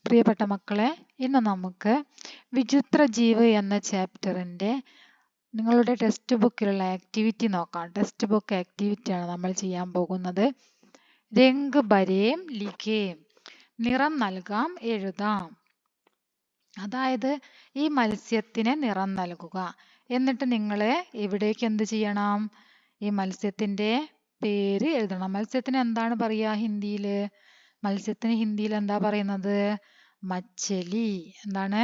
പ്രിയപ്പെട്ട മക്കളെ, ഇന്ന് നമുക്ക് വിചിത്ര ജീവ് എന്ന ചാപ്റ്ററിൻ്റെ നിങ്ങളുടെ ടെക്സ്റ്റ് ബുക്കിലുള്ള ആക്ടിവിറ്റി നോക്കാം. ടെക്സ്റ്റ് ബുക്ക് ആക്ടിവിറ്റിയാണ് നമ്മൾ ചെയ്യാൻ പോകുന്നത്. രംഗ് ബരേം ലിഖേം, നിറം നൽകാം എഴുതാം. അതായത് ഈ മത്സ്യത്തിന് നിറം നൽകുക. എന്നിട്ട് നിങ്ങൾ ഇവിടേക്ക് എന്ത് ചെയ്യണം? ഈ മത്സ്യത്തിൻ്റെ പേര് എഴുതണം. മത്സ്യത്തിന് എന്താണ് പറയുക ഹിന്ദിയിൽ? മത്സ്യത്തിന് ഹിന്ദിയിൽ എന്താ പറയുന്നത്? മച്ചലി. എന്താണ്?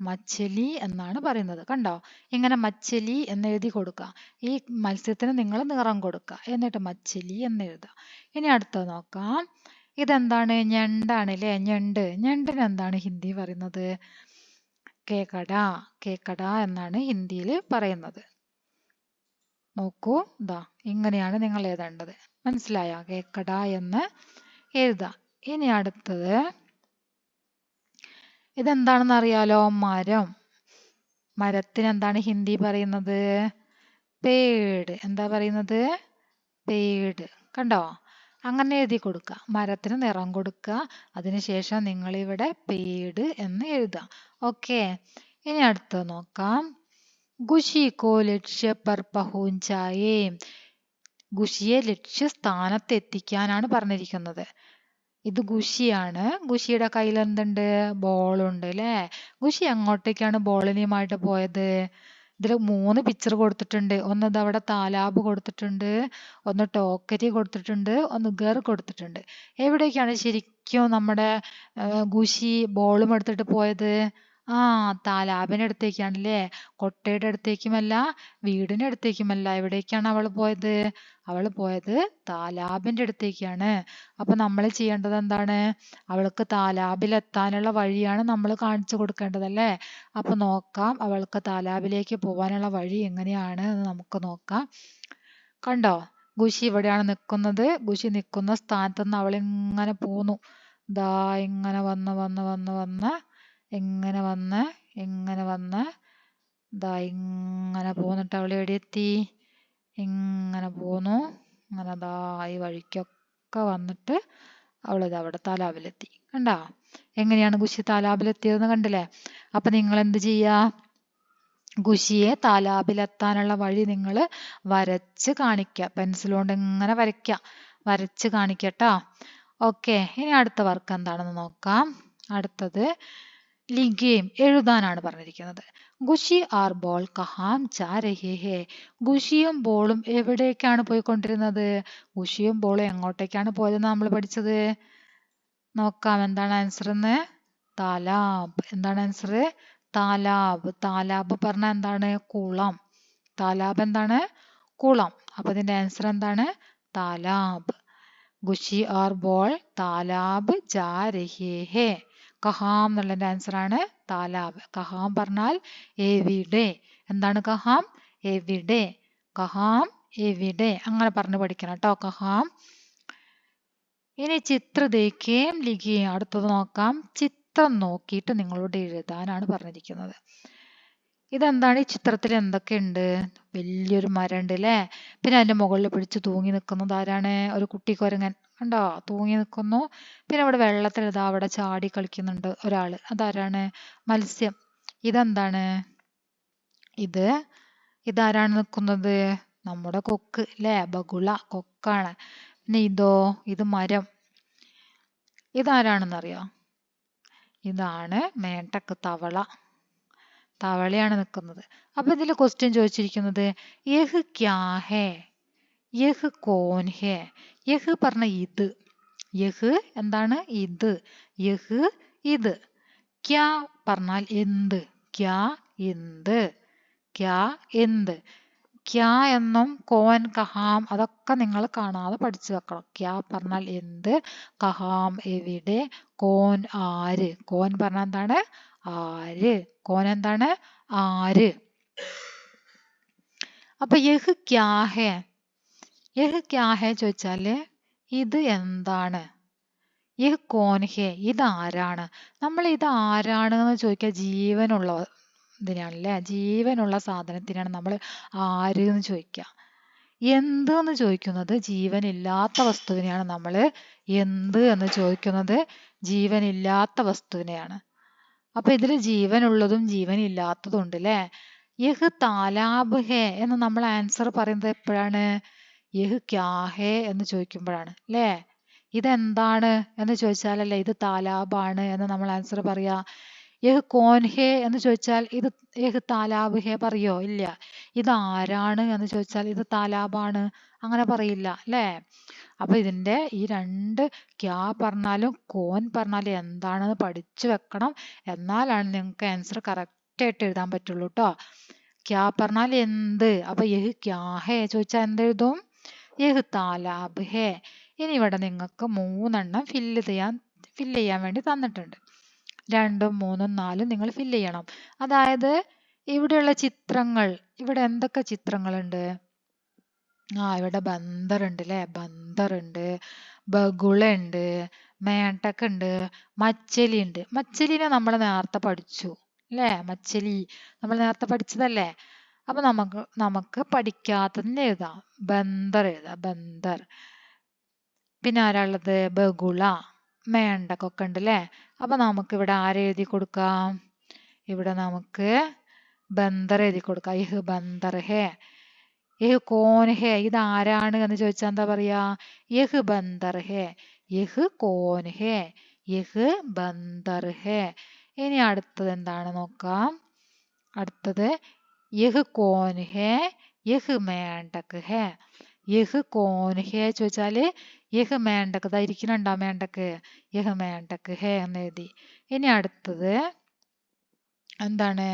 മച്ചലി എന്നാണ് പറയുന്നത്. കണ്ടോ? ഇങ്ങനെ മച്ചലി എന്ന് എഴുതി കൊടുക്കുക. ഈ മത്സ്യത്തിന് നിങ്ങൾ നിറം കൊടുക്കുക. എന്നിട്ട് മച്ചലി എന്ന് എഴുതുക. ഇനി അടുത്തത് നോക്കാം. ഇതെന്താണ്? ഞണ്ടാണ് അല്ലേ? ഞണ്ട്. ഞണ്ടിന് എന്താണ് ഹിന്ദി പറയുന്നത്? കേക്കട. കേക്കട എന്നാണ് ഹിന്ദിയിൽ പറയുന്നത്. നോക്കൂ, ഇതാ ഇങ്ങനെയാണ് നിങ്ങൾ എഴുതേണ്ടത്. മനസ്സിലായോ? കേക്കട എന്ന് എഴുതാം. ഇനി അടുത്തത് ഇതെന്താണെന്ന് അറിയാലോ? മരം. മരത്തിന് എന്താണ് ഹിന്ദി പറയുന്നത്? പേട്. എന്താ പറയുന്നത്? പേട്. കണ്ടോ? അങ്ങനെ എഴുതി കൊടുക്കുക. മരത്തിന് നിറം കൊടുക്കുക. അതിനുശേഷം നിങ്ങളിവിടെ പേട് എന്ന് എഴുതുക. ഓക്കെ. ഇനി അടുത്തത് നോക്കാം. ഖുഷി കോ ലക്ഷ്യ പർ പഹുഞ്ചായേ. ഖുഷിയെ ലക്ഷ്യസ്ഥാനത്ത് എത്തിക്കാനാണ് പറഞ്ഞിരിക്കുന്നത്. ഇത് ഖുഷിയാണ്. ഖുഷിയുടെ കയ്യിൽ എന്തുണ്ട്? ബോളുണ്ട് അല്ലേ? ഖുഷി എങ്ങോട്ടേക്കാണ് ബോളിനുമായിട്ട് പോയത്? ഇതിൽ 3 പിക്ചർ കൊടുത്തിട്ടുണ്ട്. ഒന്ന് ഇതവിടെ താലാബ് കൊടുത്തിട്ടുണ്ട്, ഒന്ന് ടോക്കരി കൊടുത്തിട്ടുണ്ട്, ഒന്ന് ഗർ കൊടുത്തിട്ടുണ്ട്. എവിടേക്കാണ് ശരിക്കും നമ്മുടെ ഖുഷി ബോളും എടുത്തിട്ട് പോയത്? താലാബിൻ്റെ അടുത്തേക്കാണല്ലേ? കൊട്ടയുടെ അടുത്തേക്കുമല്ല, വീടിൻ്റെ അടുത്തേക്കുമല്ല. എവിടേക്കാണ് അവൾ പോയത്? അവൾ പോയത് താലാബിൻ്റെ അടുത്തേക്കാണ്. അപ്പം നമ്മൾ ചെയ്യേണ്ടത് എന്താണ്? അവൾക്ക് താലാബിലെത്താനുള്ള വഴിയാണ് നമ്മൾ കാണിച്ചു കൊടുക്കേണ്ടതല്ലേ? അപ്പം നോക്കാം, അവൾക്ക് താലാബിലേക്ക് പോകാനുള്ള വഴി എങ്ങനെയാണ് എന്ന് നമുക്ക് നോക്കാം. കണ്ടോ? ഖുഷി ഇവിടെയാണ് നിൽക്കുന്നത്. ഖുഷി നിൽക്കുന്ന സ്ഥാനത്ത് നിന്ന് അവൾ ഇങ്ങനെ പോന്നു. ദാ ഇങ്ങനെ വന്ന് ഇങ്ങനെ വന്ന് ദാ ഇങ്ങനെ പോന്നിട്ട് അവൾ എവിടെ എത്തി? ഇങ്ങനെ പോന്നു. അങ്ങനെ ദാ ഈ വഴിക്കൊക്കെ വന്നിട്ട് അവളിത് അവിടെ താലാബിലെത്തി. കണ്ടോ? എങ്ങനെയാണ് ഖുഷി താലാബിലെത്തിയതെന്ന് കണ്ടില്ലേ? അപ്പൊ നിങ്ങൾ എന്ത് ചെയ്യുക? ഖുഷിയെ താലാബിലെത്താനുള്ള വഴി നിങ്ങൾ വരച്ച് കാണിക്കുക. പെൻസിൽ കൊണ്ട് ഇങ്ങനെ വരച്ച് കാണിക്കട്ടോ. ഓക്കെ. ഇനി അടുത്ത വർക്ക് എന്താണെന്ന് നോക്കാം. അടുത്തത് ലിഖേം, എഴുതാനാണ് പറഞ്ഞിരിക്കുന്നത്. ഖുഷി ആർ ബോൾ കഹാം ജാ രഹേ ഹേ. ഖുഷിയും ബോളും എവിടേക്കാണ് പോയിക്കൊണ്ടിരുന്നത്? ഖുഷിയും ബോളും എങ്ങോട്ടേക്കാണ് പോയതെന്ന് നമ്മൾ പഠിച്ചത്? നോക്കാം എന്താണ് ആൻസർ എന്ന്. താലാബ്. എന്താണ് ആൻസർ? താലാബ്. താലാബ് പറഞ്ഞാൽ എന്താണ്? കുളം. താലാബ് എന്താണ്? കുളം. അപ്പൊ ഇതിന്റെ ആൻസർ എന്താണ്? താലാബ്. ഖുഷി ആർ ബോൾ താലാബ് ജാ രഹേ ഹേ. കഹാം എന്നുള്ളതിന്റെ ആൻസർ ആണ് താലാബ്. കഹാം പറഞ്ഞാൽ എവിടെ. എന്താണ് കഹാം? എവിടെ. കഹാം എവിടെ. അങ്ങനെ പറഞ്ഞു പഠിക്കണം കേട്ടോ. കഹാം. ഇനി ചിത്ര ദേഖേം ലിഖേം. അടുത്തത് നോക്കാം. ചിത്രം നോക്കിയിട്ട് നിങ്ങളോട് എഴുതാനാണ് പറഞ്ഞിരിക്കുന്നത്. ഇതെന്താണ്? ഈ ചിത്രത്തിൽ എന്തൊക്കെയുണ്ട്? വലിയൊരു മരം ഉണ്ട് അല്ലേ? പിന്നെ അതിന്റെ മുകളിൽ പിടിച്ച് തൂങ്ങി നിൽക്കുന്നത് ആരാണ്? ഒരു കുട്ടിക്കുരങ്ങൻ. കണ്ടോ? തൂങ്ങി നിൽക്കുന്നു. പിന്നെ അവിടെ വെള്ളത്തിൽ ഇതാ അവിടെ ചാടി കളിക്കുന്നുണ്ട് ഒരാള്. അതാരാണ്? മത്സ്യം. ഇതെന്താണ്? ഇതാരാണ് നിൽക്കുന്നത്? നമ്മുടെ കൊക്ക് അല്ലേ? ബഗുള, കൊക്കാണ്. പിന്നെ ഇത് മരം. ഇതാരാണെന്നറിയോ? ഇതാണ് മേട്ടക്ക്, തവള. തവളയാണ് നിൽക്കുന്നത്. അപ്പൊ ഇതിൽ ക്വസ്റ്റ്യൻ ചോദിച്ചിരിക്കുന്നത് യഹ് ക്യാ ഹേ, യഹ് കോൻ ഹേ. യഹ് പറഞ്ഞ ഇത്. യഹ് എന്താണ്? ഇത്. യഹ് ഇത്. ക്യാ പറഞ്ഞാൽ എന്ത്. ക്യാ എന്ത്. ക്യാ എന്ത്. ക്യാ എന്നും കോൻ, കഹാം അതൊക്കെ നിങ്ങൾ കാണാതെ പഠിച്ചു വെക്കണം. ക്യാ പറഞ്ഞാൽ എന്ത്, കഹാം എവിടെ, കോൻ ആര്. കോൻ പറഞ്ഞാൽ എന്താണ്? ആര്. കോൻ എന്താണ്? ആര്. അപ്പൊ യഹ് ക്യാ ഹേ. യഹ് ക്യാ ഹേ ചോദിച്ചാല് ഇത് എന്താണ്? യഹ് കോൻ ഹേ, ഇതാരാണ്. നമ്മൾ ഇത് ആരാണ് എന്ന് ചോദിക്കുക ജീവനുള്ള ഇതിനാണല്ലേ? ജീവനുള്ള സാധനത്തിനാണ് നമ്മൾ ആര് എന്ന് ചോദിക്കുക. എന്ത് എന്ന് ചോദിക്കുന്നത് ജീവനില്ലാത്ത വസ്തുവിനെയാണ് നമ്മൾ എന്ത് എന്ന് ചോദിക്കുന്നത് ജീവനില്ലാത്ത വസ്തുവിനെയാണ്. അപ്പൊ ഇതിൽ ജീവനുള്ളതും ജീവനില്ലാത്തതും ഉണ്ട് അല്ലേ? യഹ് താലാബ് ഹേ എന്ന് നമ്മൾ ആൻസർ പറയുന്നത് എപ്പോഴാണ്? യഹ് ക്യാ ഹേ എന്ന് ചോദിക്കുമ്പോഴാണ് അല്ലേ? ഇതെന്താണ് എന്ന് ചോദിച്ചാലല്ലേ ഇത് താലാബാണ് എന്ന് നമ്മൾ ആൻസർ പറയാ. യഹ് കോൻ ഹേ എന്ന് ചോദിച്ചാൽ ഇത് യഹ് താലാബ് ഹേ പറയോ? ഇല്ല. ഇത് ആരാണ് എന്ന് ചോദിച്ചാൽ ഇത് താലാബാണ് അങ്ങനെ പറയില്ല അല്ലേ? അപ്പൊ ഇതിന്റെ ഈ രണ്ട് ക്യാ പറഞ്ഞാലും കോൻ പറഞ്ഞാലും എന്താണെന്ന് പഠിച്ചു വെക്കണം. എന്നാലാണ് നിങ്ങൾക്ക് ആൻസർ കറക്റ്റ് ആയിട്ട് എഴുതാൻ പറ്റുള്ളൂ കേട്ടോ. ക്യാ പറഞ്ഞാൽ എന്ത്. അപ്പൊ യഹ് ക്യാ ഹേ ചോദിച്ചാൽ എന്തെഴുതും? യഹ് താലാബ് ഹേ. ഇനി ഇവിടെ നിങ്ങൾക്ക് 3 എണ്ണം ഫില്ല് ചെയ്യാൻ വേണ്ടി തന്നിട്ടുണ്ട്. 2, 3, 4 നിങ്ങൾ ഫില്ല് ചെയ്യണം. അതായത് ഇവിടെയുള്ള ചിത്രങ്ങൾ, ഇവിടെ എന്തൊക്കെ ചിത്രങ്ങളുണ്ട്? ഇവിടെ ബന്ദറുണ്ട് അല്ലേ? ബന്ദറുണ്ട്, ബഗുളുണ്ട്, മേണ്ടക്കുണ്ട്, മച്ചലി ഉണ്ട്. മച്ചലിനെ നമ്മൾ നേരത്തെ പഠിച്ചു അല്ലേ? മച്ചലി നമ്മൾ നേരത്തെ പഠിച്ചതല്ലേ? അപ്പൊ നമുക്ക് പഠിക്കാത്തതിന് എഴുതാം. ബന്ദർ എഴുതാം, ബന്ദർ. പിന്നെ ആരാ ഉള്ളത്? ബഗുള, മേണ്ടക്കൊക്കെ ഉണ്ട് അല്ലേ? അപ്പൊ നമുക്ക് ഇവിടെ ആരെഴുതി കൊടുക്കാം? ഇവിടെ നമുക്ക് ബന്ദർ എഴുതി കൊടുക്കാം. യഹ് ബന്ദർ ഹേ. യഹ് കോൻ ഹേ. ഇത് ആരാണ് എന്ന് ചോദിച്ചാൽ എന്താ പറയാ? യഹ് ബന്ദർ ഹേ. യഹ് കോൻ ഹേ. യഹ് ബന്ദർ ഹേ. ഇനി അടുത്തത് എന്താണ് നോക്കാം. അടുത്തത് യഹ് കോൻ ഹേ. യഹ് മേണ്ടക് ഹേ. യഹ് കോൻ ഹേ ചോദിച്ചാല് യഹ് മേണ്ടക് ഇരിക്കുന്നുണ്ടോ? മേണ്ടക്. യഹ് മേണ്ടക് ഹേ എന്ന് എഴുതി. ഇനി അടുത്തത് എന്താണ്?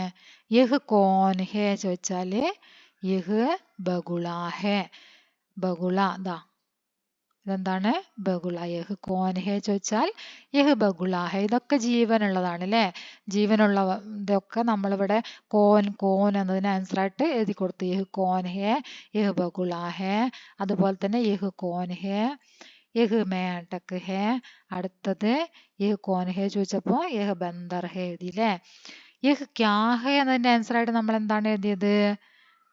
യഹ് കോൻ ഹേ ചോദിച്ചാല് യഹ് ബഗുള ഹേ. ബഗുള ഇതെന്താണ്? ബഗുള. യഹ് കോൻ ഹേ ചോദിച്ചാൽ യഹ് ബഗുള ഹേ. ഇതൊക്കെ ജീവനുള്ളതാണ് അല്ലേ? ജീവനുള്ള ഇതൊക്കെ നമ്മളിവിടെ കോൻ എന്നതിന് ആൻസർ ആയിട്ട് എഴുതി കൊടുത്തു. യഹ് കോൻ ഹേ, യഹ് ബഗുള ഹേ. അതുപോലെ തന്നെ യഹ് കോൻ ഹേ, യഹ് മേണ്ടക് ഹേ. അടുത്തത് യഹ് കോൻ ഹേ ചോദിച്ചപ്പോ യഹ് ബന്ദർ ഹേ എഴുതി അല്ലേ? യഹ് ക്യാ ഹേ എന്നതിന്റെ ആൻസർ ആയിട്ട് നമ്മൾ എന്താണ് എഴുതിയത്?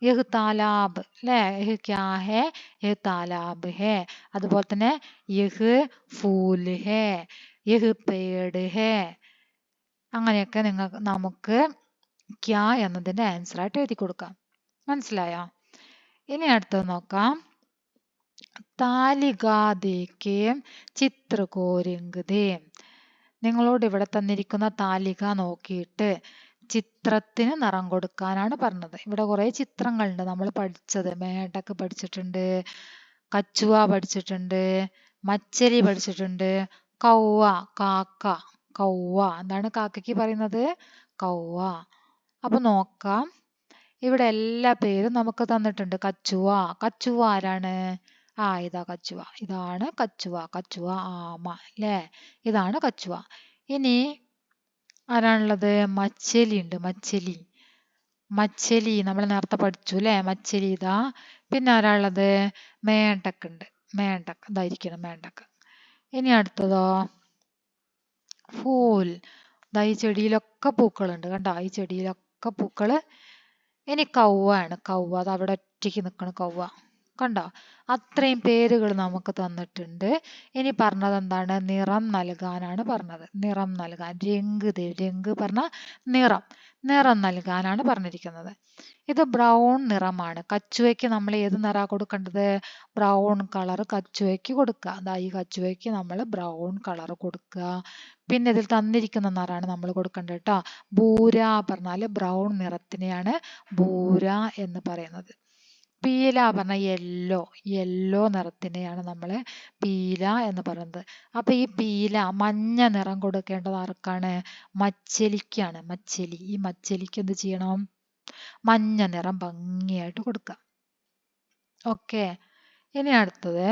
യഹ് താലാബ് അല്ലേ? യഹ് ക്യാ ഹേ, യഹ് താലാബ് ഹേ. അതുപോലെ തന്നെ യഹ് ഫൂൽ ഹേ, യഹ് പേട് ഹേ. അങ്ങനെയൊക്കെ നമുക്ക് ക്യാ എന്നതിന്റെ ആൻസർ ആയിട്ട് എഴുതി കൊടുക്കാം. മനസ്സിലായോ? ഇനി അടുത്തത് നോക്കാം. താലികാ ദേക്കേം ചിത്ര കോ രംഗ് ദേ. നിങ്ങളോട് ഇവിടെ തന്നിരിക്കുന്ന താലിക നോക്കിയിട്ട് ചിത്രത്തിന് നിറം കൊടുക്കാനാണ് പറഞ്ഞത്. ഇവിടെ കുറെ ചിത്രങ്ങളുണ്ട് നമ്മൾ പഠിച്ചത്. മേണ്ടക്ക് പഠിച്ചിട്ടുണ്ട്, കച്ചുവ പഠിച്ചിട്ടുണ്ട്, മച്ചലി പഠിച്ചിട്ടുണ്ട്, കൗവ, കാക്ക. കൗവ എന്താണ് കാക്കയ്ക്ക് പറയുന്നത്? കൗവ. അപ്പൊ നോക്കാം. ഇവിടെ എല്ലാ പേരും നമുക്ക് തന്നിട്ടുണ്ട്. കച്ചുവ. കച്ചുവ ആരാണ്? ഇതാ കച്ചുവ. ഇതാണ് കച്ചുവ. കച്ചുവ ആമ അല്ലേ? ഇതാണ് കച്ചുവ. ഇനി ആരാണുള്ളത്? മച്ചലി ഉണ്ട്. മച്ചലി. മച്ചലി നമ്മൾ നേരത്തെ പഠിച്ചു അല്ലേ? മച്ചലി ഇതാ. പിന്നെ ആരാളുള്ളത്? മേണ്ടക്ക് ഉണ്ട്. മേണ്ടക്ക് ഇതായിരിക്കണം മേണ്ടക്ക്. ഇനി അടുത്തതോ? ഫൂൽ. ഈ ചെടിയിലൊക്കെ പൂക്കളുണ്ട് കണ്ടോ? ഈ ചെടിയിലൊക്കെ പൂക്കള്. ഇനി കൗവ ആണ്. കൗവ അത് അവിടെ ഒറ്റയ്ക്ക് നിൽക്കണ കൗവ കണ്ടോ? അത്രയും പേരുകൾ നമുക്ക് തന്നിട്ടുണ്ട്. ഇനി പറഞ്ഞത് എന്താണ്? നിറം നൽകാനാണ് പറഞ്ഞത്. നിറം നൽകാൻ. രംഗ് പറഞ്ഞ നിറം നൽകാനാണ് പറഞ്ഞിരിക്കുന്നത്. ഇത് ബ്രൗൺ നിറമാണ്. കച്ചുവയ്ക്ക് നമ്മൾ ഏത് നിറ കൊടുക്കേണ്ടത്? ബ്രൗൺ കളർ കച്ചുവയ്ക്ക് കൊടുക്കുക. ഈ കച്ചുവയ്ക്ക് നമ്മൾ ബ്രൗൺ കളർ കൊടുക്കുക. പിന്നെ ഇതിൽ തന്നിരിക്കുന്ന നിറാണ് നമ്മൾ കൊടുക്കേണ്ടത് കേട്ടോ. ബൂര പറഞ്ഞാൽ ബ്രൗൺ നിറത്തിനെയാണ് ബൂര എന്ന് പറയുന്നത്. പീല പറഞ്ഞ യെല്ലോ നിറത്തിനെയാണ് നമ്മൾ പീല എന്ന് പറയുന്നത്. അപ്പൊ ഈ പീല മഞ്ഞ നിറം കൊടുക്കേണ്ടത് ആർക്കാണ്? മച്ചലിക്കാണ്. മച്ചലി. ഈ മച്ചലിക്ക് എന്ത് ചെയ്യണം? മഞ്ഞ നിറം ഭംഗിയായിട്ട് കൊടുക്കുക. ഓക്കെ. ഇനി അടുത്തത്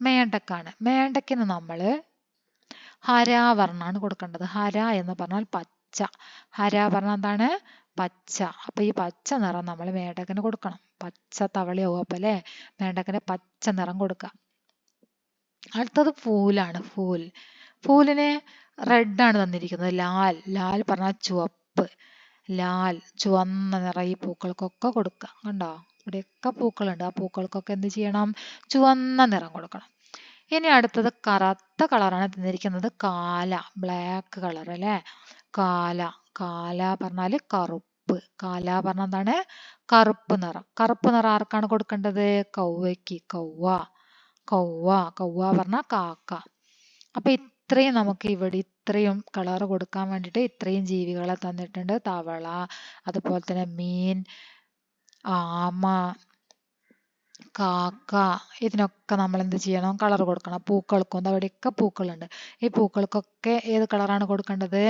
മേണ്ടക്കാണ്. മേണ്ടക്കിന് നമ്മള് ഹരാവർണ്ണാണ് കൊടുക്കേണ്ടത്. ഹര എന്ന് പറഞ്ഞാൽ പച്ച. ഹര പറഞ്ഞാൽ എന്താണ്? പച്ച. അപ്പൊ ഈ പച്ച നിറം നമ്മൾ മേണ്ടക്കിന് കൊടുക്കണം. പച്ച തവളയാവും അപ്പൊ അല്ലെ? മേണ്ടക്കിന് പച്ച നിറം കൊടുക്കുക. അടുത്തത് ഫൂലാണ്. ഫൂലിന് റെഡ് ആണ് തന്നിരിക്കുന്നത്. ലാൽ പറഞ്ഞാൽ ചുവപ്പ്. ചുവന്ന നിറം ഈ പൂക്കൾക്കൊക്കെ കൊടുക്കുക. കണ്ടോ? ഇവിടെയൊക്കെ പൂക്കളുണ്ട്. ആ പൂക്കൾക്കൊക്കെ എന്ത് ചെയ്യണം? ചുവന്ന നിറം കൊടുക്കണം. ഇനി അടുത്തത് കറുത്ത കളറാണ് തന്നിരിക്കുന്നത്. കാല, ബ്ലാക്ക് കളർ അല്ലേ? കാല, കാല പറഞ്ഞാല് കറുപ്പ്. കാല പറഞ്ഞ എന്താണ്? കറുപ്പ് നിറം. കറുപ്പ് നിറം ആർക്കാണ് കൊടുക്കേണ്ടത്? കൗവയ്ക്ക്. കൗവ, കൗവ, കൗവ പറഞ്ഞ കാക്ക. അപ്പൊ ഇത്രയും നമുക്ക് ഇവിടെ ഇത്രയും കളർ കൊടുക്കാൻ വേണ്ടിയിട്ട് ഇത്രയും ജീവികളെ തന്നിട്ടുണ്ട്. തവള, അതുപോലെ തന്നെ മീൻ, ആമ, കാക്ക, ഇതിനൊക്കെ നമ്മൾ എന്ത് ചെയ്യണം? കളർ കൊടുക്കണം. പൂക്കൾക്കും അവിടെയൊക്കെ പൂക്കളുണ്ട്. ഈ പൂക്കൾക്കൊക്കെ ഏത് കളറാണ് കൊടുക്കേണ്ടത്?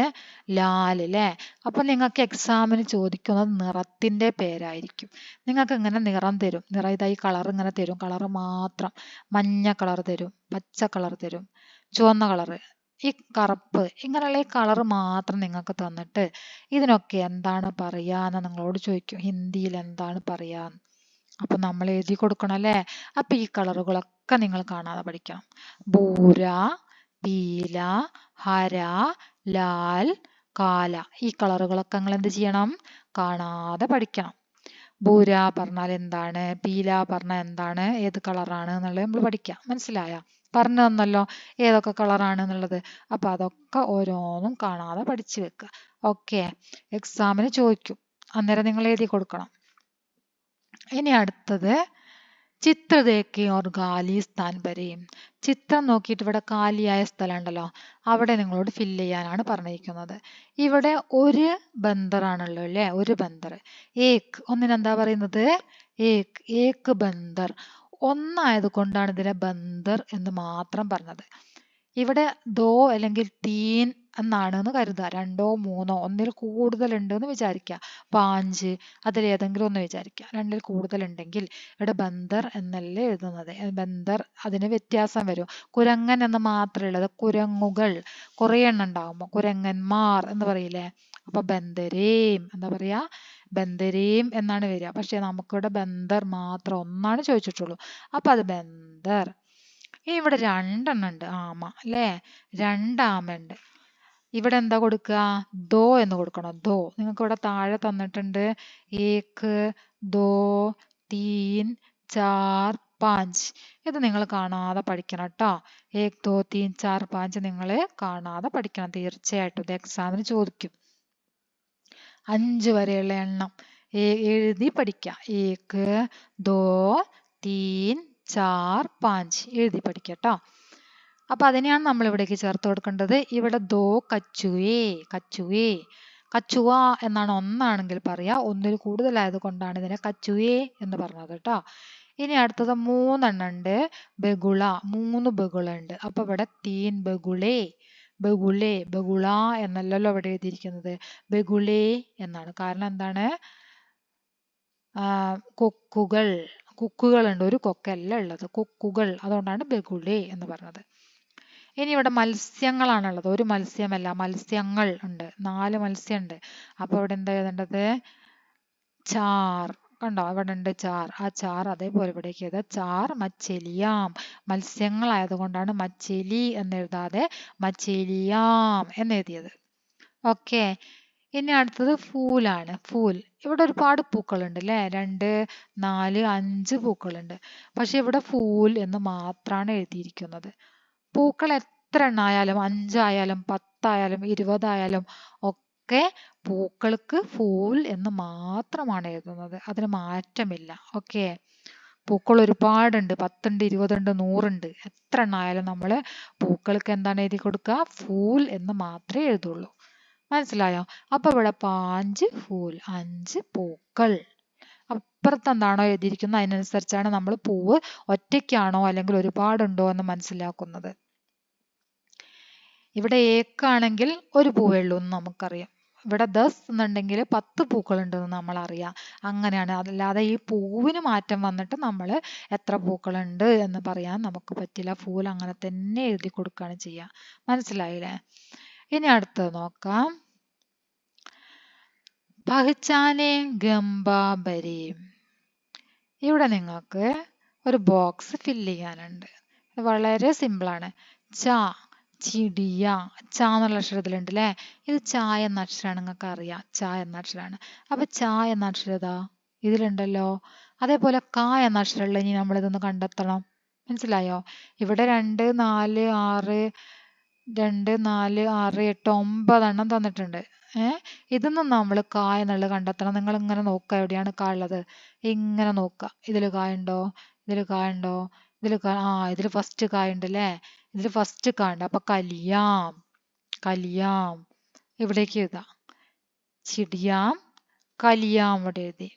ലാല് അല്ലേ? അപ്പൊ നിങ്ങൾക്ക് എക്സാമിന് ചോദിക്കുന്നത് നിറത്തിന്റെ പേരായിരിക്കും. നിങ്ങൾക്ക് ഇങ്ങനെ നിറം തരും. നിറം ഇതായി കളർ ഇങ്ങനെ തരും. കളർ മാത്രം മഞ്ഞ കളർ തരും, പച്ച കളർ തരും, ചുവന്ന കളറ്, ഈ കറുപ്പ്, ഇങ്ങനെയുള്ള ഈ കളർ മാത്രം നിങ്ങൾക്ക് തന്നിട്ട് ഇതിനൊക്കെ എന്താണ് പറയാന്ന് നിങ്ങളോട് ചോദിക്കും. ഹിന്ദിയിൽ എന്താണ് പറയാന്ന്. അപ്പൊ നമ്മൾ എഴുതി കൊടുക്കണം അല്ലേ? അപ്പൊ ഈ കളറുകളൊക്കെ നിങ്ങൾ കാണാതെ പഠിക്കണം. ഭൂര, പീല, ഹര, ലാൽ, കാല, ഈ കളറുകളൊക്കെ നിങ്ങൾ എന്ത് ചെയ്യണം? കാണാതെ പഠിക്കണം. ഭൂര പറഞ്ഞാൽ എന്താണ്? പീല പറഞ്ഞാൽ എന്താണ്? ഏത് കളറാണ് എന്നുള്ളത് നമ്മൾ പഠിക്കാം. മനസ്സിലായോ? പറഞ്ഞു തന്നല്ലോ ഏതൊക്കെ കളറാണ് എന്നുള്ളത്. അപ്പൊ അതൊക്കെ ഓരോന്നും കാണാതെ പഠിച്ചു വെക്കുക. ഓക്കെ, എക്സാമിന് ചോദിക്കും. അന്നേരം നിങ്ങൾ എഴുതി കൊടുക്കണം. ഇനി അടുത്തത് ചിത്ര ദേഖേ ഓർ ഖാലി സ്ഥാൻ വരെയും. ചിത്രം നോക്കിയിട്ട് ഇവിടെ കാലിയായ സ്ഥലം ഉണ്ടല്ലോ, അവിടെ നിങ്ങളോട് ഫില്ല് ചെയ്യാനാണ് പറഞ്ഞിരിക്കുന്നത്. ഇവിടെ ഒരു ബന്ദറാണല്ലോ അല്ലേ? ഒരു ബന്ദർ. ഏക് ഒന്നിനെന്താ പറയുന്നത്? ഏക്, ഏക് ബന്ദർ. ഒന്നായത് കൊണ്ടാണ് ഇതിനെ ബന്ദർ എന്ന് മാത്രം പറഞ്ഞത്. ഇവിടെ ദോ അല്ലെങ്കിൽ തീൻ എന്നാണ് എന്ന് കരുതുക. രണ്ടോ മൂന്നോ ഒന്നിൽ കൂടുതൽ ഉണ്ട് എന്ന് വിചാരിക്കുക. പാഞ്ച് അതിലേതെങ്കിലും ഒന്ന് വിചാരിക്കുക. രണ്ടിൽ കൂടുതൽ ഉണ്ടെങ്കിൽ ഇവിടെ ബന്ദർ എന്നല്ലേ എഴുതുന്നത്. ബന്ദർ അതിന് വ്യത്യാസം വരും. കുരങ്ങൻ എന്ന് മാത്രമേ ഉള്ളത്. കുരങ്ങുകൾ കുറേ എണ്ണം ഉണ്ടാകുമ്പോൾ കുരങ്ങന്മാർ എന്ന് പറയില്ലേ? അപ്പൊ ബന്ദരേം എന്താ പറയാ? ബന്ദരേം എന്നാണ് വരിക. പക്ഷെ നമുക്കിവിടെ ബന്ദർ മാത്രം ഒന്നാണ് ചോദിച്ചിട്ടുള്ളൂ. അപ്പൊ അത് ബന്ദർ. ഇനി ഇവിടെ രണ്ടെണ്ണം ഉണ്ട് ആമ അല്ലേ? രണ്ടാമയുണ്ട്. ഇവിടെ എന്താ കൊടുക്കുക? ദോ എന്ന് കൊടുക്കണം. ദോ. നിങ്ങൾക്ക് ഇവിടെ താഴെ തന്നിട്ടുണ്ട് ഏക്ക്, ദോ, തീൻ, ചാർ, പാഞ്ച്. ഇത് നിങ്ങൾ കാണാതെ പഠിക്കണം കേട്ടോ. ഏക്, ദോ, തീൻ, ചാർ, പാഞ്ച് നിങ്ങൾ കാണാതെ പഠിക്കണം തീർച്ചയായിട്ടും. ഇത് എക്സാമിന് ചോദിക്കും. 5 വരെയുള്ള എണ്ണം എഴുതി പഠിക്കുക. ഏക്ക്, ദോ, തീൻ, ചാർ, പാഞ്ച് എഴുതി പഠിക്കട്ടോ. അപ്പൊ അതിനെയാണ് നമ്മൾ ഇവിടേക്ക് ചേർത്ത് കൊടുക്കേണ്ടത്. ഇവിടെ ദോ കച്ചുവേ, കച്ചുവേ, കച്ചുവ എന്നാണ് ഒന്നാണെങ്കിൽ പറയാ. ഒന്നിൽ കൂടുതലായത് കൊണ്ടാണ് ഇതിനെ കച്ചുവേ എന്ന് പറഞ്ഞത് കേട്ടോ. ഇനി അടുത്തത് 3 എണ്ണം ഉണ്ട്. ബഗുള, 3 ബഗുള ഉണ്ട്. അപ്പൊ ഇവിടെ തീൻ ബഗുളേ, ബഗുളേ, ബഗുള എന്നല്ലല്ലോ ഇവിടെ എഴുതിയിരിക്കുന്നത്. ബഗുളേ എന്നാണ്. കാരണം എന്താണ്? കൊക്കുകൾ, കൊക്കുകൾ ഉണ്ട്. ഒരു കൊക്കല്ല ഉള്ളത്, കൊക്കുകൾ. അതുകൊണ്ടാണ് ബഗുളേ എന്ന് പറഞ്ഞത്. ഇനി ഇവിടെ മത്സ്യങ്ങളാണുള്ളത്. ഒരു മത്സ്യമല്ല, മത്സ്യങ്ങൾ ഉണ്ട്. 4 മത്സ്യം ഉണ്ട്. അപ്പൊ ഇവിടെ എന്താ എഴുതേണ്ടത്? ചാർ. കണ്ടോ? ഇവിടെ ഉണ്ട് ചാർ. ആ ചാർ അതേപോലെ ഇവിടേക്ക് എഴുതുക. ചാർ മച്ചലിയാം. മത്സ്യങ്ങളായതുകൊണ്ടാണ് മച്ചലി എന്ന് എഴുതാതെ മച്ചലിയാം എന്ന് എഴുതിയത്. ഓക്കെ. ഇനി അടുത്തത് ഫൂലാണ്. ഫൂൽ. ഇവിടെ ഒരുപാട് പൂക്കളുണ്ട് അല്ലേ? 2, 4, 5 പൂക്കളുണ്ട്. പക്ഷെ ഇവിടെ ഫൂൽ എന്ന് മാത്രമാണ് എഴുതിയിരിക്കുന്നത്. പൂക്കൾ എത്ര എണ്ണായാലും 5 ആയാലും 10 ആയാലും 20 ആയാലും ഒക്കെ പൂക്കൾക്ക് ഫൂൽ എന്ന് മാത്രമാണ് എഴുതുന്നത്. അതിന് മാറ്റമില്ല. ഓക്കെ. പൂക്കൾ ഒരുപാടുണ്ട്. 10 ഉണ്ട്, 20 ഉണ്ട്, 100 ഉണ്ട്. എത്ര എണ്ണായാലും നമ്മൾ പൂക്കൾക്ക് എന്താണ് എഴുതി കൊടുക്കുക? ഫൂൽ എന്ന് മാത്രമേ എഴുതുള്ളൂ. മനസ്സിലായോ? അപ്പൊ ഇവിടെ 5 ഫൂൽ, 5 പൂക്കൾ. അപ്പുറത്ത് എന്താണോ എഴുതിയിരിക്കുന്നത് അതിനനുസരിച്ചാണ് നമ്മൾ പൂവ് ഒറ്റയ്ക്കാണോ അല്ലെങ്കിൽ ഒരുപാടുണ്ടോ എന്ന് മനസ്സിലാക്കുന്നത്. ഇവിടെ ഏക്കാണെങ്കിൽ ഒരു പൂവേ ഉള്ളൂ എന്ന് നമുക്കറിയാം. ഇവിടെ 10 എന്നുണ്ടെങ്കിൽ 10 പൂക്കൾ ഉണ്ടെന്ന് നമ്മൾ അറിയാം. അങ്ങനെയാണ്. അതല്ലാതെ ഈ പൂവിന് മാറ്റം വന്നിട്ട് നമ്മൾ എത്ര പൂക്കളുണ്ട് എന്ന് പറയാൻ നമുക്ക് പറ്റില്ല. ഫൂൽ അങ്ങനെ തന്നെ എഴുതി കൊടുക്കുകയാണ് ചെയ്യുക. മനസ്സിലായില്ലേ? ഇനി അടുത്തത് നോക്കാം. പഹ്ചാനെ ഗംബാ ബരേം. ഇവിടെ നിങ്ങൾക്ക് ഒരു ബോക്സ് ഫില്ല് ചെയ്യാനുണ്ട്. ഇത് വളരെ സിമ്പിളാണ്. ച, ചിടിയ, ച എന്നുള്ള അക്ഷരത്തിലുണ്ട് അല്ലേ? ഇത് ച എന്ന അക്ഷരമാണ്. നിങ്ങൾക്ക് അറിയാം ച എന്ന അക്ഷരമാണ്. അപ്പൊ ച എന്ന അക്ഷരത ഇതിലുണ്ടല്ലോ. അതേപോലെ ക എന്ന അക്ഷരമുള്ള ഇനി നമ്മൾ ഇതൊന്ന് കണ്ടെത്തണം. മനസ്സിലായോ? ഇവിടെ 2, 4, 6, 2, 4, 6, 8, 9 എണ്ണം തന്നിട്ടുണ്ട്. ഇതൊന്നും നമ്മൾ ക എന്നുള്ളത് കണ്ടെത്തണം. നിങ്ങൾ ഇങ്ങനെ നോക്കുക, എവിടെയാണ് ക ഉള്ളത്, ഇങ്ങനെ നോക്കുക. ഇതിൽ ക ഉണ്ടോ, ഇതിൽ ക ഉണ്ടോ, ഇതിൽ ഫസ്റ്റ് ക ഉണ്ട് അല്ലേ, ഇതിൽ ഫസ്റ്റ് ക ഉണ്ട്. അപ്പൊ കലിയാം, കലിയാം ഇവിടേക്ക് എഴുതാം. ചിടിയാം, കലിയാം ഇവിടെ എഴുതി.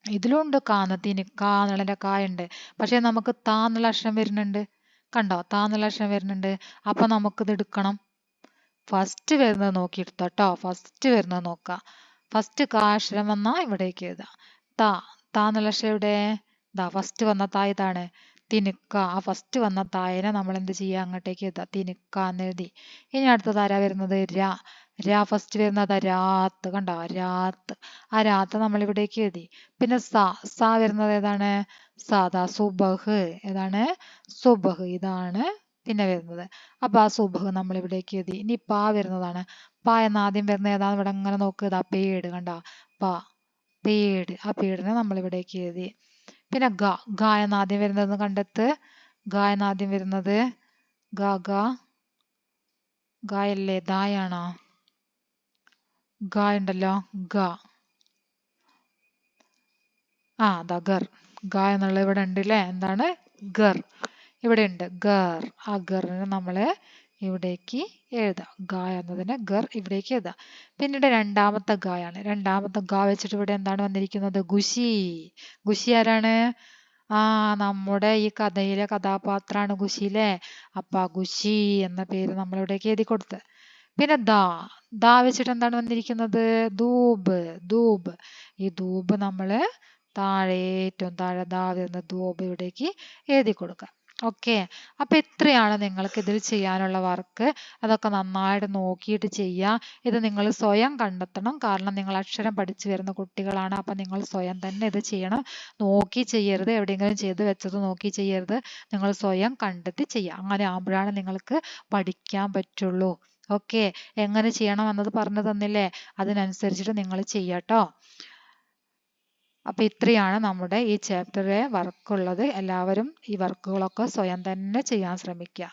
ഇതിലുണ്ട് കാന്ന്, കാ എന്നുള്ള കായുണ്ട്. പക്ഷെ നമുക്ക് താ എന്നുള്ള അക്ഷരം വരുന്നുണ്ട്. കണ്ടോ, താ എന്നുള്ള അക്ഷരം വരുന്നുണ്ട്. അപ്പൊ നമുക്കിത് എടുക്കണം. ഫസ്റ്റ് വരുന്നത് നോക്കി എടുത്തോട്ടോ. ഫസ്റ്റ് വരുന്നത് നോക്കാം. ഫസ്റ്റ് കാ അക്ഷരം വന്നാ ഇവിടേക്ക് എഴുതാം. താ, താ എന്നുള്ള അക്ഷരം ഇവിടെ, ഫസ്റ്റ് വന്ന താ ഇതാണ്. തിനുക്ക. ആ ഫസ്റ്റ് വന്ന തായനെ നമ്മൾ എന്ത് ചെയ്യുക, അങ്ങോട്ടേക്ക് എഴുതാം. തിനുക്ക എന്ന് എഴുതി. ഇനി അടുത്തത് ആരാ വരുന്നത്, രാ. രാ ഫസ്റ്റ് വരുന്നത് രാത്ത്. കണ്ടോ, രാത്ത്. ആ രാത്ത് നമ്മൾ ഇവിടേക്ക് എഴുതി. പിന്നെ സാ വരുന്നത് ഏതാണ്, സാദാ സുബഹ്. ഏതാണ്, സുബഹ്. ഇതാണ് പിന്നെ വരുന്നത്. അപ്പൊ ആ സുബഹ് നമ്മൾ ഇവിടേക്ക് എഴുതി. ഇനി പാ വരുന്നതാണ്. പാ എന്ന ആദ്യം വരുന്നത് ഏതാണ്, ഇവിടെ അങ്ങനെ നോക്കുക, പേട്. കണ്ടോ, പാ, പേട്. ആ പേടിനെ നമ്മൾ ഇവിടേക്ക് എഴുതി. പിന്നെ ഗ, ഗ എന്ന ആദ്യം വരുന്നത് കണ്ടെത്ത്. ഗ എന്ന ആദ്യം വരുന്നത് ഗായല്ലേ, ദായാണോ, ഗ ഉണ്ടല്ലോ, ഗ. ഗർ. ഗ എന്നുള്ള ഇവിടെ ഉണ്ട് അല്ലേ. എന്താണ്, ഗർ. ഇവിടെ ഉണ്ട് ഗർ. ആ ഗറിന് നമ്മള് ഇവിടേക്ക് എഴുതാം. ഗ എന്നതിന് ഗർ ഇവിടേക്ക് എഴുതാം. പിന്നീട് രണ്ടാമത്തെ ഗായാണ്. രണ്ടാമത്തെ ഗ വെച്ചിട്ട് ഇവിടെ എന്താണ് വന്നിരിക്കുന്നത്, ഗുഷി. ഗുഷി ആരാണ്, നമ്മുടെ ഈ കഥയിലെ കഥാപാത്രമാണ് ഗുഷി അല്ലേ. അപ്പൊ ആ ഗുഷി എന്ന പേര് നമ്മൾ ഇവിടേക്ക് എഴുതി കൊടുത്ത്. പിന്നെ ദാ വെച്ചിട്ട് എന്താണ് വന്നിരിക്കുന്നത്, ധൂബ്. ധൂബ്. ഈ ധൂബ് നമ്മള് താഴെ, ഏറ്റവും താഴെ ദാ വരുന്ന ധൂബ് ഇവിടേക്ക് എഴുതി കൊടുക്കുക. ഓക്കെ. അപ്പൊ ഇത്രയാണ് നിങ്ങൾക്ക് ഇതിൽ ചെയ്യാനുള്ള വർക്ക്. അതൊക്കെ നന്നായിട്ട് നോക്കിയിട്ട് ചെയ്യുക. ഇത് നിങ്ങൾ സ്വയം കണ്ടെത്തണം. കാരണം നിങ്ങൾ അക്ഷരം പഠിച്ചു വരുന്ന കുട്ടികളാണ്. അപ്പൊ നിങ്ങൾ സ്വയം തന്നെ ഇത് ചെയ്യണം. നോക്കി ചെയ്യരുത്, എവിടെയെങ്കിലും ചെയ്ത് വെച്ചത് നോക്കി ചെയ്യരുത്. നിങ്ങൾ സ്വയം കണ്ടെത്തി ചെയ്യുക. അങ്ങനെ ആകുമ്പോഴാണ് നിങ്ങൾക്ക് പഠിക്കാൻ പറ്റുള്ളൂ. ഓക്കെ. എങ്ങനെ ചെയ്യണം എന്നത് പറഞ്ഞു തന്നില്ലേ, അതിനനുസരിച്ചിട്ട് നിങ്ങൾ ചെയ്യാട്ടോ. അപ്പൊ ഇത്രയാണ് നമ്മുടെ ഈ ചാപ്റ്ററിലെ വർക്കുള്ളത്. എല്ലാവരും ഈ വർക്കുകളൊക്കെ സ്വയം തന്നെ ചെയ്യാൻ ശ്രമിക്കുക.